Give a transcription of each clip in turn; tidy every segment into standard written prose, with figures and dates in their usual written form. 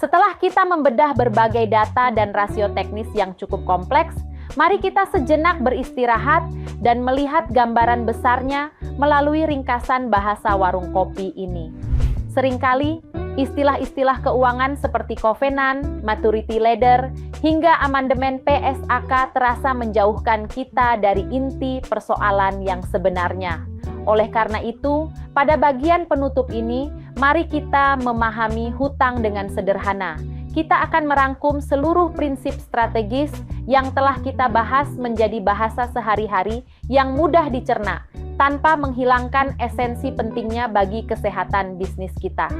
Setelah kita membedah berbagai data dan rasio teknis yang cukup kompleks, mari kita sejenak beristirahat dan melihat gambaran besarnya melalui ringkasan bahasa warung kopi ini. Seringkali, istilah-istilah keuangan seperti kovenan, maturity ladder, hingga amandemen PSAK terasa menjauhkan kita dari inti persoalan yang sebenarnya. Oleh karena itu, pada bagian penutup ini, mari kita memahami hutang dengan sederhana. Kita akan merangkum seluruh prinsip strategis yang telah kita bahas menjadi bahasa sehari-hari yang mudah dicerna, tanpa menghilangkan esensi pentingnya bagi kesehatan bisnis kita.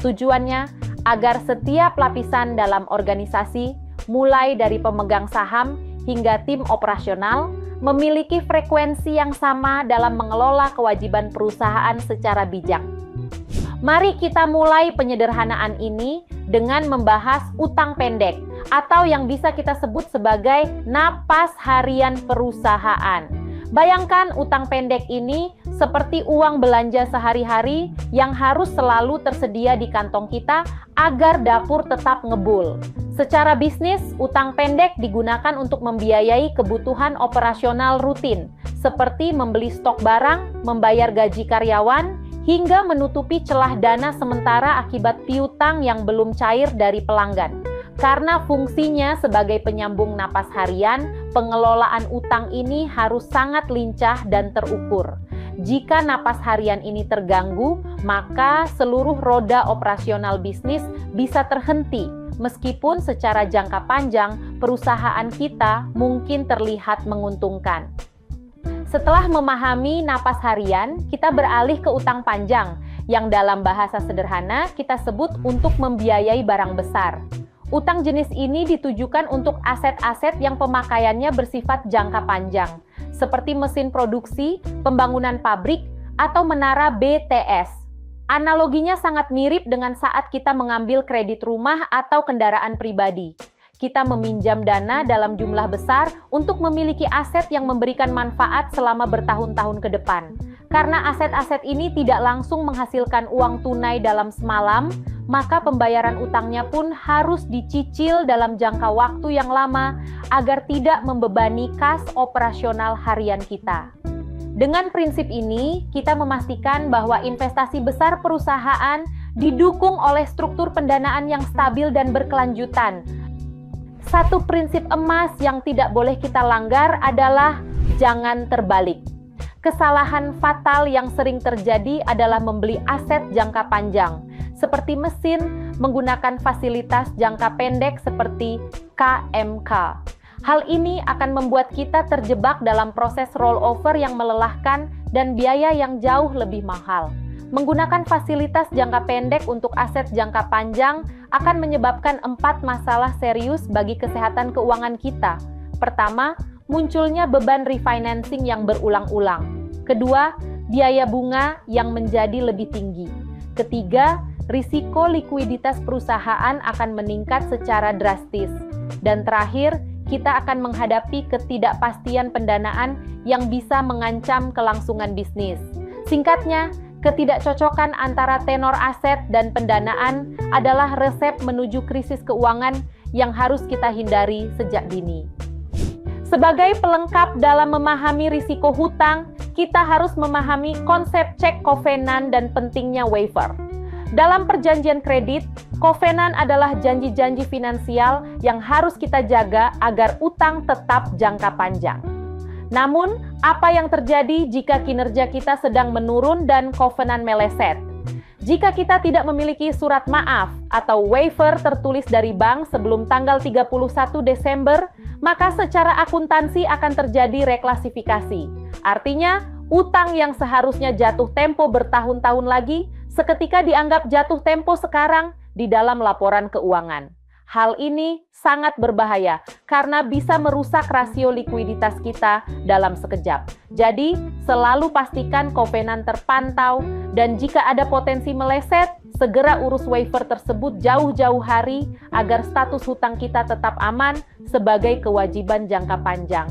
Tujuannya agar setiap lapisan dalam organisasi, mulai dari pemegang saham hingga tim operasional, memiliki frekuensi yang sama dalam mengelola kewajiban perusahaan secara bijak. Mari kita mulai penyederhanaan ini dengan membahas utang pendek atau yang bisa kita sebut sebagai napas harian perusahaan. Bayangkan utang pendek ini seperti uang belanja sehari-hari yang harus selalu tersedia di kantong kita agar dapur tetap ngebul. Secara bisnis, utang pendek digunakan untuk membiayai kebutuhan operasional rutin, seperti membeli stok barang, membayar gaji karyawan, hingga menutupi celah dana sementara akibat piutang yang belum cair dari pelanggan. Karena fungsinya sebagai penyambung napas harian, pengelolaan utang ini harus sangat lincah dan terukur. Jika napas harian ini terganggu, maka seluruh roda operasional bisnis bisa terhenti. Meskipun secara jangka panjang, perusahaan kita mungkin terlihat menguntungkan. Setelah memahami napas harian, kita beralih ke utang panjang, yang dalam bahasa sederhana kita sebut untuk membiayai barang besar. Utang jenis ini ditujukan untuk aset-aset yang pemakaiannya bersifat jangka panjang, seperti mesin produksi, pembangunan pabrik, atau menara BTS. Analoginya sangat mirip dengan saat kita mengambil kredit rumah atau kendaraan pribadi. Kita meminjam dana dalam jumlah besar untuk memiliki aset yang memberikan manfaat selama bertahun-tahun ke depan. Karena aset-aset ini tidak langsung menghasilkan uang tunai dalam semalam, maka pembayaran utangnya pun harus dicicil dalam jangka waktu yang lama agar tidak membebani kas operasional harian kita. Dengan prinsip ini, kita memastikan bahwa investasi besar perusahaan didukung oleh struktur pendanaan yang stabil dan berkelanjutan. Satu prinsip emas yang tidak boleh kita langgar adalah jangan terbalik. Kesalahan fatal yang sering terjadi adalah membeli aset jangka panjang, seperti mesin menggunakan fasilitas jangka pendek seperti KMK. Hal ini akan membuat kita terjebak dalam proses rollover yang melelahkan dan biaya yang jauh lebih mahal. Menggunakan fasilitas jangka pendek untuk aset jangka panjang akan menyebabkan 4 masalah serius bagi kesehatan keuangan kita. Pertama, munculnya beban refinancing yang berulang-ulang. Kedua, biaya bunga yang menjadi lebih tinggi. Ketiga, risiko likuiditas perusahaan akan meningkat secara drastis. Dan terakhir, kita akan menghadapi ketidakpastian pendanaan yang bisa mengancam kelangsungan bisnis. Singkatnya, ketidakcocokan antara tenor aset dan pendanaan adalah resep menuju krisis keuangan yang harus kita hindari sejak dini. Sebagai pelengkap dalam memahami risiko hutang, kita harus memahami konsep cek kovenan dan pentingnya waiver. Dalam perjanjian kredit, kovenan adalah janji-janji finansial yang harus kita jaga agar utang tetap jangka panjang. Namun, apa yang terjadi jika kinerja kita sedang menurun dan kovenan meleset? Jika kita tidak memiliki surat maaf atau waiver tertulis dari bank sebelum tanggal 31 Desember, maka secara akuntansi akan terjadi reklasifikasi. Artinya, utang yang seharusnya jatuh tempo bertahun-tahun lagi, seketika dianggap jatuh tempo sekarang di dalam laporan keuangan. Hal ini sangat berbahaya karena bisa merusak rasio likuiditas kita dalam sekejap. Jadi, selalu pastikan kovenan terpantau dan jika ada potensi meleset, segera urus waiver tersebut jauh-jauh hari agar status hutang kita tetap aman sebagai kewajiban jangka panjang.